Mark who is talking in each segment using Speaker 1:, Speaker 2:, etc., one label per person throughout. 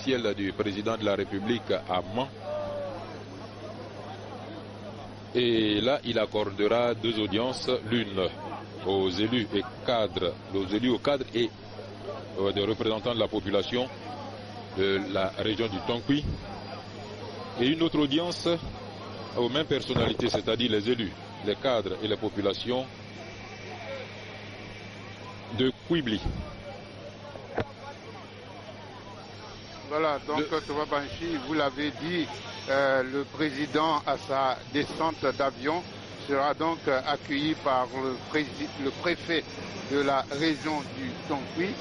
Speaker 1: résidentiel du président de la République à Mans. Et là, il accordera 2 audiences, l'une aux élus et cadres, et des représentants de la population de la région du Tonkui, et une autre audience aux mêmes personnalités, c'est-à-dire les élus, les cadres et les populations de Kouibli.
Speaker 2: Voilà, donc Thomas Banchi, vous l'avez dit, le président à sa descente d'avion sera donc accueilli par le préfet de la région du Tonkui,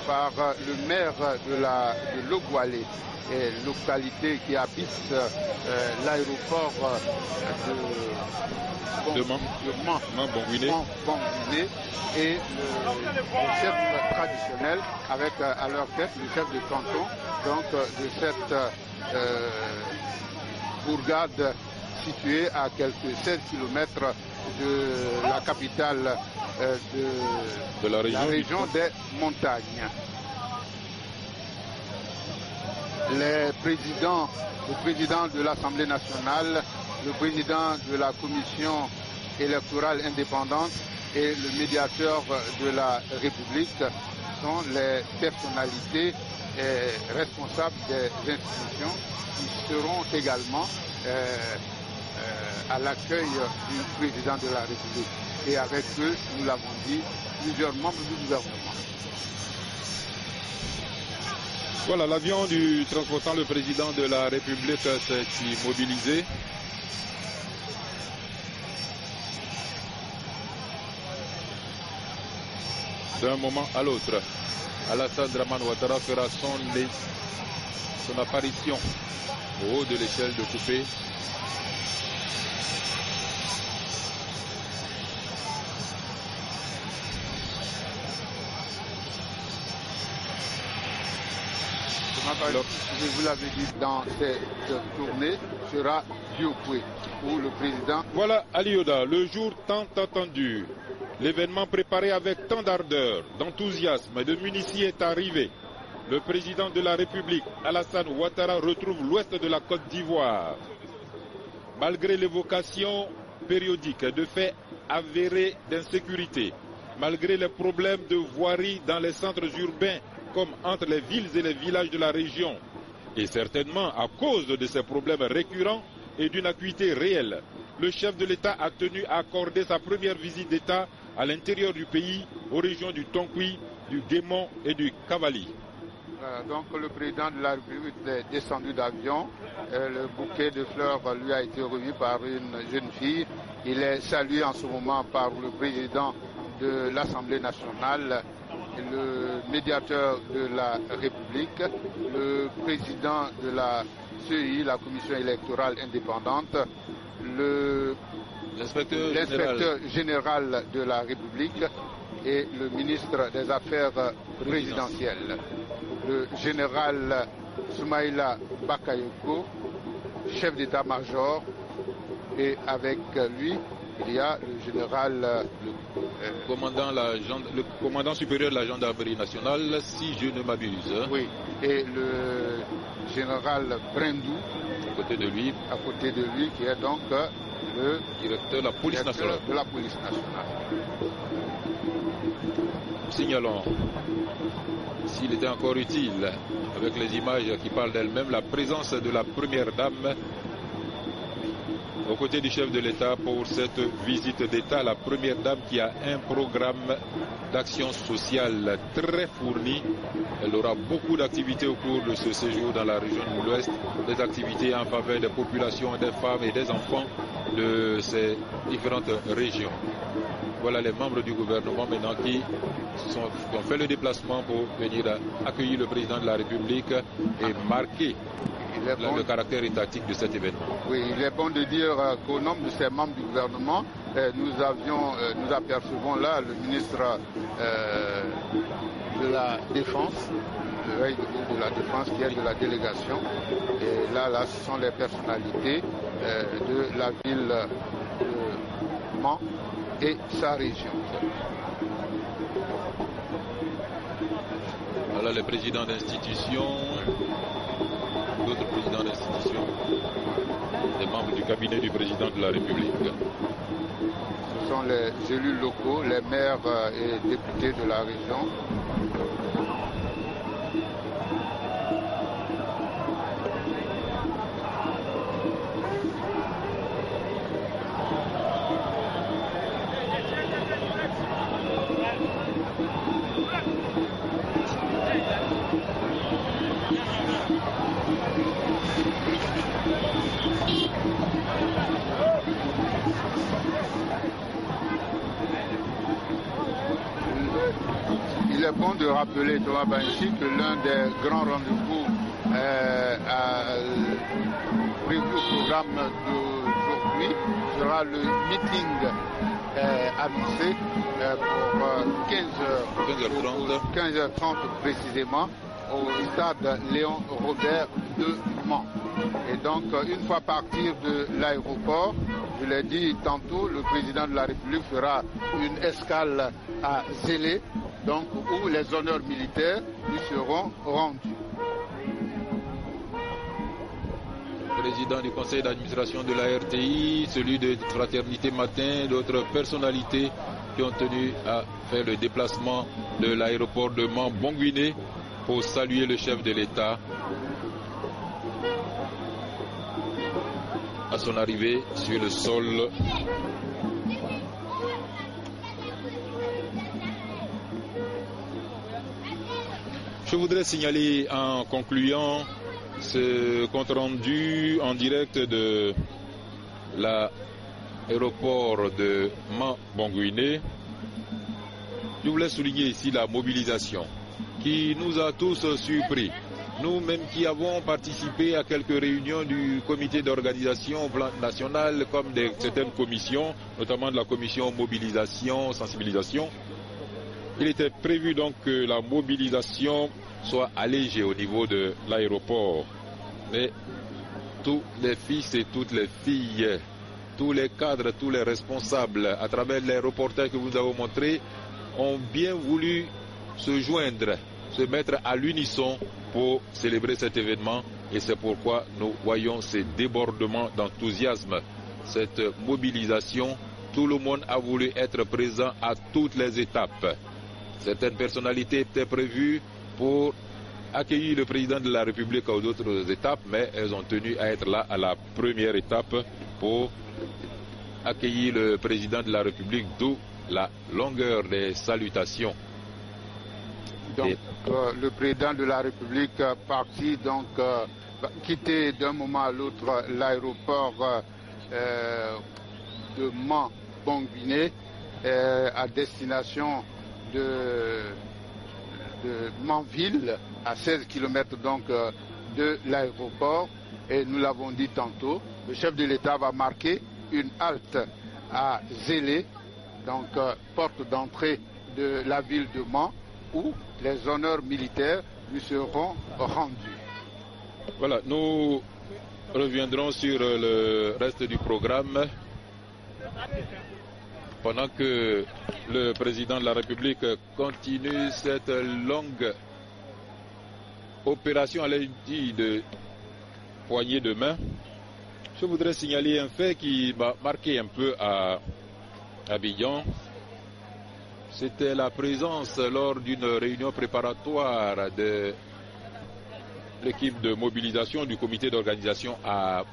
Speaker 2: par le maire de Logwalé, localité qui habite l'aéroport de Mans-Bangouiné, et le chef traditionnel avec à leur tête le chef de canton donc de cette bourgade située à quelques 16 km de la capitale de la région des montagnes. Le président de l'Assemblée nationale, le président de la commission électorale indépendante et le médiateur de la République sont les personnalités responsables des institutions qui seront également à l'accueil du président de la République. Et avec eux, nous l'avons dit, plusieurs membres du gouvernement.
Speaker 1: Voilà, l'avion transportant le président de la République s'est immobilisé. D'un moment à l'autre, Alassane Dramane Ouattara fera son apparition au haut de l'échelle de coupé.
Speaker 2: Je vous l'avais dit, dans cette tournée sera Diokwe, où le président...
Speaker 1: Voilà Alioda, le jour tant attendu. L'événement préparé avec tant d'ardeur, d'enthousiasme et de munitie est arrivé. Le président de la République, Alassane Ouattara, retrouve l'ouest de la Côte d'Ivoire. Malgré l'évocation périodique de faits avérés d'insécurité, malgré les problèmes de voirie dans les centres urbains comme entre les villes et les villages de la région, et certainement à cause de ces problèmes récurrents et d'une acuité réelle, le chef de l'État a tenu à accorder sa première visite d'État à l'intérieur du pays, aux régions du Tonkui, du Guémon et du Kavali.
Speaker 2: Donc le président de la République est descendu d'avion, le bouquet de fleurs lui a été remis par une jeune fille. Il est salué en ce moment par le président de l'Assemblée nationale, le médiateur de la République, le président de la CEI, la commission électorale indépendante, l'inspecteur général de la République et le ministre des Affaires présidentielles. Le général Soumaïla Bakayoko, chef d'état-major, et avec lui, il y a le général...
Speaker 1: le commandant supérieur de la gendarmerie nationale, si je ne m'abuse.
Speaker 2: Oui, et le général Brendou,
Speaker 1: à côté de lui,
Speaker 2: qui est donc le
Speaker 1: directeur de la police nationale. Signalons, s'il était encore utile, avec les images qui parlent d'elles-mêmes, la présence de la première dame aux côtés du chef de l'État pour cette visite d'État, la première dame qui a un programme d'action sociale très fourni. Elle aura beaucoup d'activités au cours de ce séjour dans la région de l'Ouest, des activités en faveur des populations, des femmes et des enfants de ces différentes régions. Voilà les membres du gouvernement maintenant qui ont fait le déplacement pour venir accueillir le président de la République et marquer le caractère étatique de cet événement.
Speaker 2: Oui, il est bon de dire qu'au nom de ces membres du gouvernement, nous apercevons là le ministre de la Défense, de la Défense qui est de la délégation. Et là, ce sont les personnalités de la ville de Mans et sa région.
Speaker 1: Voilà les présidents d'institutions, d'autres présidents d'institutions, les membres du cabinet du président de la République.
Speaker 2: Ce sont les élus locaux, les maires et députés de la région. Il est bon de rappeler, Thomas Banchi, que l'un des grands rendez-vous prévu au programme d'aujourd'hui sera le meeting annoncé pour 15h30 précisément au stade Léon Robert de Mans. Et donc, une fois partir de l'aéroport, je l'ai dit tantôt, le président de la République fera une escale à Zélé, donc où les honneurs militaires lui seront rendus.
Speaker 1: Président du conseil d'administration de la RTI, celui de Fraternité Matin, d'autres personnalités qui ont tenu à faire le déplacement de l'aéroport de Mans-Bonguiné pour saluer le chef de l'État à son arrivée sur le sol. Je voudrais signaler en concluant ce compte rendu en direct de l'aéroport de Mans-Bonguiné. Je voulais souligner ici la mobilisation qui nous a tous surpris. Nous-mêmes qui avons participé à quelques réunions du comité d'organisation au plan national comme de certaines commissions, notamment de la commission mobilisation, sensibilisation. Il était prévu donc que la mobilisation soit allégée au niveau de l'aéroport. Mais tous les fils et toutes les filles, tous les cadres, tous les responsables, à travers les reportages que vous avez montrés, ont bien voulu se joindre, se mettre à l'unisson pour célébrer cet événement. Et c'est pourquoi nous voyons ces débordements d'enthousiasme, cette mobilisation. Tout le monde a voulu être présent à toutes les étapes. Certaines personnalités étaient prévues pour accueillir le président de la République aux autres étapes, mais elles ont tenu à être là à la première étape pour accueillir le président de la République, d'où la longueur des salutations.
Speaker 2: Donc, le président de la République parti, donc quitter d'un moment à l'autre l'aéroport de Mans-Bonguiné à destination de Manville, à 16 km donc de l'aéroport. Et nous l'avons dit tantôt, le chef de l'État va marquer une halte à Zélé, donc porte d'entrée de la ville de Mans, où les honneurs militaires lui seront rendus.
Speaker 1: Voilà, nous reviendrons sur le reste du programme pendant que le président de la République continue cette longue opération, allez dire, de poignée de main. Je voudrais signaler un fait qui m'a marqué un peu à Abidjan. C'était la présence lors d'une réunion préparatoire de l'équipe de mobilisation du comité d'organisation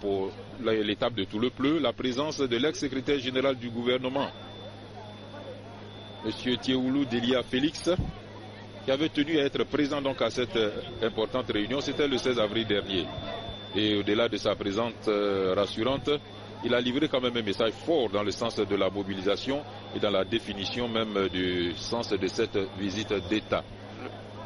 Speaker 1: pour l'étape de Toulepleu, la présence de l'ex-secrétaire général du gouvernement, M. Thieoulou Delia Félix, qui avait tenu à être présent donc à cette importante réunion. C'était le 16 avril dernier. Et au-delà de sa présence rassurante, il a livré quand même un message fort dans le sens de la mobilisation et dans la définition même du sens de cette visite d'État.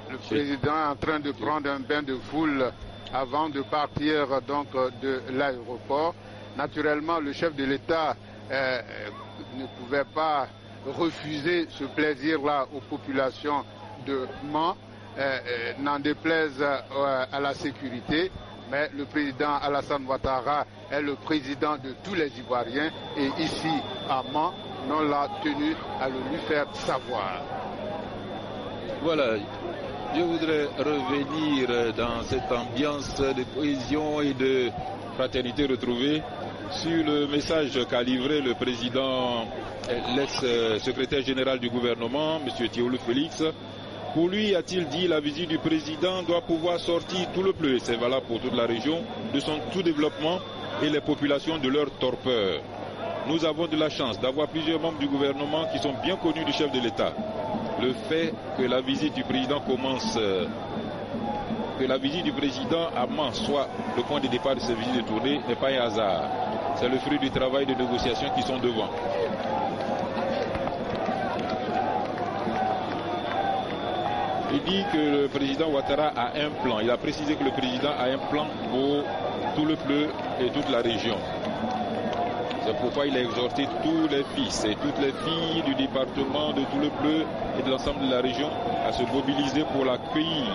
Speaker 2: Le président est en train de prendre un bain de foule avant de partir donc de l'aéroport. Naturellement, le chef de l'État ne pouvait pas refuser ce plaisir-là aux populations de Mans, n'en déplaise à la sécurité. Mais le président Alassane Ouattara est le président de tous les Ivoiriens et ici à Mans, on l'a tenu à le lui faire savoir.
Speaker 1: Voilà, Je voudrais revenir dans cette ambiance de cohésion et de fraternité retrouvée sur le message qu'a livré le président, l'ex-secrétaire général du gouvernement, M. Théophile Félix. Pour lui, a-t-il dit, la visite du président doit pouvoir sortir tout le pleu, et c'est valable pour toute la région, de son tout développement et les populations de leur torpeur. Nous avons de la chance d'avoir plusieurs membres du gouvernement qui sont bien connus du chef de l'État. Le fait que la visite du président à Mans soit le point de départ de cette visite de tournée n'est pas un hasard. C'est le fruit du travail de négociation qui sont devant. Il dit que le président Ouattara a un plan. Il a précisé que le président a un plan pour tout le Pleu et toute la région. C'est pourquoi il a exhorté tous les fils et toutes les filles du département de tout le Pleu et de l'ensemble de la région à se mobiliser pour l'accueillir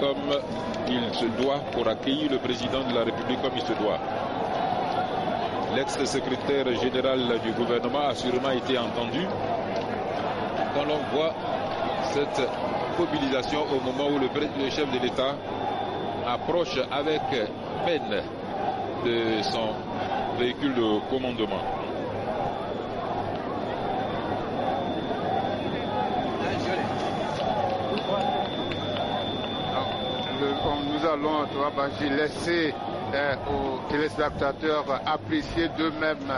Speaker 1: comme il se doit, pour accueillir le président de la République comme il se doit. L'ex-secrétaire général du gouvernement a sûrement été entendu quand l'on voit cette mobilisation au moment où le chef de l'État approche avec peine de son véhicule de commandement.
Speaker 2: Nous allons laisser aux téléspectateurs apprécier d'eux-mêmes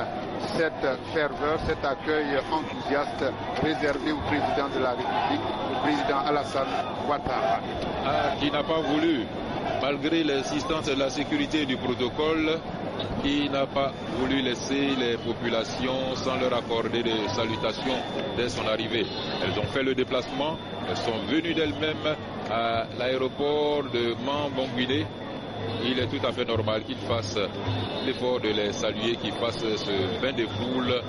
Speaker 2: cette ferveur, cet accueil enthousiaste réservé au président de la République, le président Alassane Ouattara.
Speaker 1: Qui n'a pas voulu, malgré l'insistance de la sécurité du protocole, qui n'a pas voulu laisser les populations sans leur accorder des salutations dès son arrivée. Elles ont fait le déplacement, elles sont venues d'elles-mêmes à l'aéroport de Mans-Bangouiné. Il est tout à fait normal qu'ils fassent l'effort de les saluer, qu'ils fassent ce bain de foule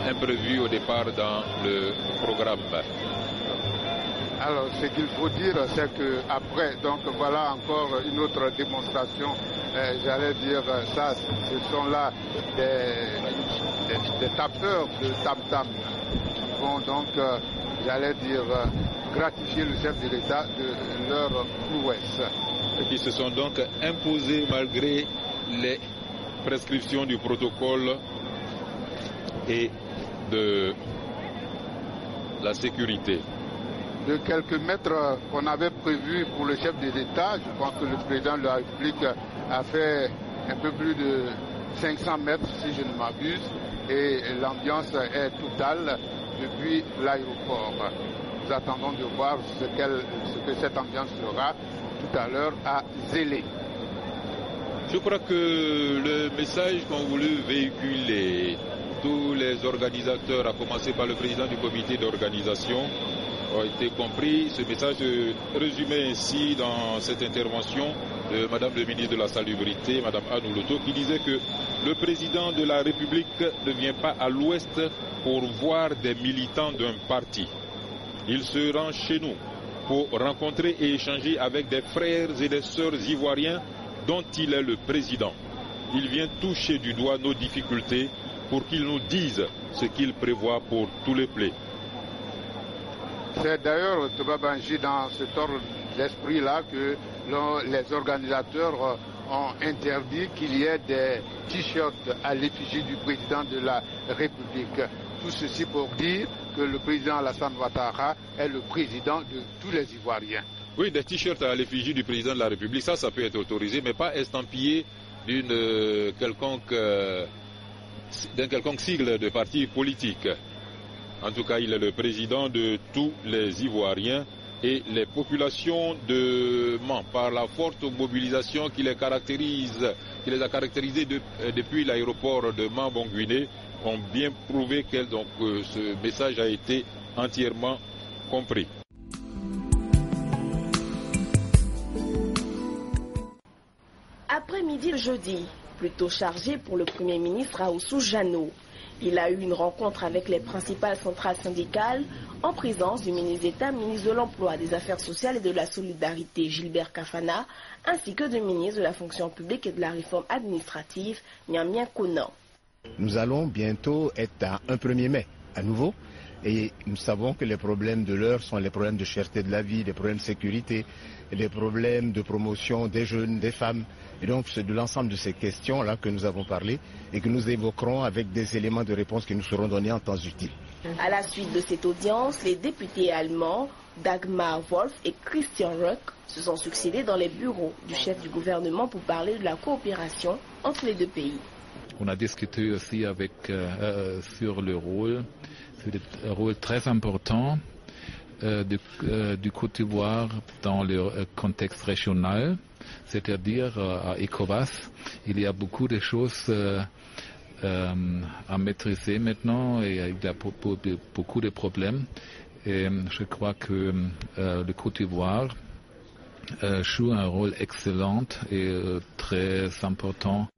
Speaker 1: imprévu au départ dans le programme.
Speaker 2: Alors, ce qu'il faut dire, c'est que après, donc voilà encore une autre démonstration. J'allais dire ça, ce sont là des tapeurs de tam-tam qui vont donc, j'allais dire, gratifier le chef de l'État de leur prouesse.
Speaker 1: Et qui se sont donc imposés malgré les prescriptions du protocole et de la sécurité.
Speaker 2: De quelques mètres qu'on avait prévus pour le chef de l'État, je pense que le président de la République a fait un peu plus de 500 mètres si je ne m'abuse, et l'ambiance est totale depuis l'aéroport. Nous attendons de voir ce que cette ambiance sera tout à l'heure à Zélé.
Speaker 1: Je crois que le message qu'ont voulu véhiculer tous les organisateurs, à commencer par le président du comité d'organisation, ont été compris. Ce message résumé ainsi dans cette intervention de Madame le ministre de la Salubrité, Madame Anne Oloto, qui disait que le président de la République ne vient pas à l'ouest pour voir des militants d'un parti. Il se rend chez nous pour rencontrer et échanger avec des frères et des sœurs ivoiriens dont il est le président. Il vient toucher du doigt nos difficultés pour qu'il nous dise ce qu'il prévoit pour tous les plaies.
Speaker 2: C'est d'ailleurs, Toba Banji, dans cet ordre d'esprit-là que les organisateurs ont interdit qu'il y ait des t-shirts à l'effigie du président de la République. Tout ceci pour dire que le président Alassane Ouattara est le président de tous les Ivoiriens.
Speaker 1: Oui, des t-shirts à l'effigie du président de la République, ça peut être autorisé, mais pas estampillé d'un quelconque sigle de parti politique. En tout cas, il est le président de tous les Ivoiriens et les populations de Mans, par la forte mobilisation qui les a caractérisées depuis l'aéroport de Mans-Bangouiné, ont bien prouvé que ce message a été entièrement compris.
Speaker 3: Après-midi le jeudi, plutôt chargé pour le Premier ministre Ahoussou Jano. Il a eu une rencontre avec les principales centrales syndicales en présence du ministre d'État, ministre de l'Emploi, des Affaires sociales et de la Solidarité, Gilbert Kafana, ainsi que du ministre de la Fonction publique et de la Réforme administrative, Niamien Konan.
Speaker 4: Nous allons bientôt être à un 1er mai. à nouveau. Et nous savons que les problèmes de l'heure sont les problèmes de cherté de la vie, les problèmes de sécurité, les problèmes de promotion des jeunes, des femmes. Et donc c'est de l'ensemble de ces questions-là que nous avons parlé et que nous évoquerons avec des éléments de réponse qui nous seront donnés en temps utile.
Speaker 3: À la suite de cette audience, les députés allemands Dagmar Wolf et Christian Röck se sont succédés dans les bureaux du chef du gouvernement pour parler de la coopération entre les deux pays.
Speaker 5: On a discuté aussi sur le rôle très important du Côte d'Ivoire dans le contexte régional, c'est-à-dire à ECOWAS. Il y a beaucoup de choses à maîtriser maintenant et il y a beaucoup de problèmes. Et je crois que le Côte d'Ivoire joue un rôle excellent et très important